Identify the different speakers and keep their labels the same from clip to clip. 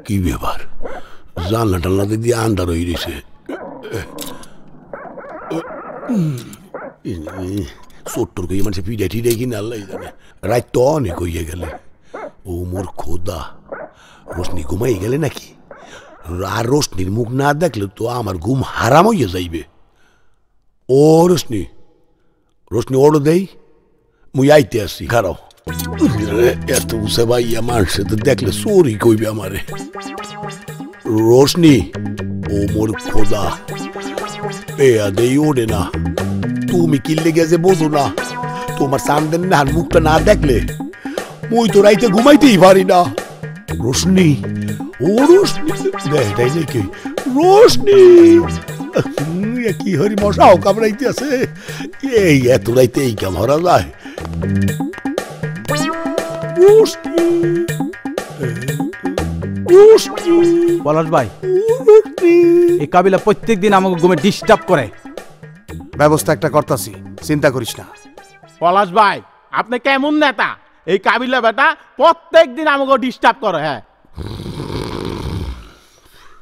Speaker 1: কি ব্যাপার জানলা টানলা দিয়ে আন্দার হয়ে রয়েছে চোট্টর কই মানুষ পিড়ে টিড়ে কিনা আল্লাহ জানে রাত তো অনেক হইয়া গেলে ও মোর খোদা রোশনি ঘুমাই গেলে নাকি আর রোশনির মুখ না দেখলে তো আমার ঘুম হারাম হইয়া যাইবে ও রোশনি রোশনি ওড়ো দেই মুই আইতে আসি খারাও এত উসে ভাইয়া মানুষে তো দেখলে চোরই কইবে আমারে রোশনি ও মোর খোদা পেয়া দেই ওড়ে না তুমি কিল্লে গেছে বোঝো না তোমার চান্দের নাহার মুখটা না দেখলে মুই তো রাইতে ঘুমাইতেই পারি না রোশনি ও রোশনি দেখাই নাকি রোশনি কি হরি মশাও কামড়াইতে আছে এই এত রাইতে এই কাম হরা যায়
Speaker 2: পলাশ ভাই এই কাবিলা প্রত্যেক দিন আমাকে ঘুমে ডিস্টার্ব করে
Speaker 3: ব্যবস্থা একটা করতাছি চিন্তা করিস না
Speaker 4: পলাশ ভাই আপনি কেমন নেতা এই কাবিলা বেটা প্রত্যেক দিন আমাকে ডিস্টার্ব করে হ্যাঁ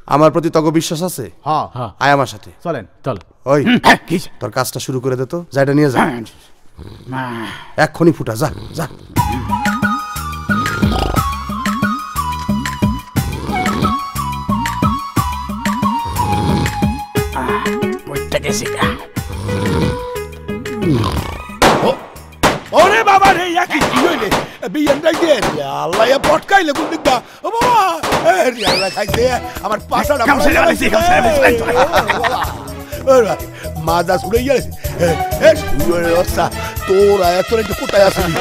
Speaker 3: আমার প্রতি তক বিশ্বাস আছে
Speaker 4: হ্যাঁ
Speaker 3: আয় আমার সাথে
Speaker 2: চলেন চল
Speaker 3: ওই তোর কাজটা শুরু করে দে তো যাইটা নিয়ে যা এক্ষুনি ফুটা যা যা
Speaker 1: ওরে বাবা রে কি হইলে বিয়েনটাই দে আল্লাহ এ পটকাইলে কোন দিকটা ও বাবা এ আল্লাহ খাইছে আমার পাছাটা মাদা শুনে গেছে তোরা এত কোথায় আসলি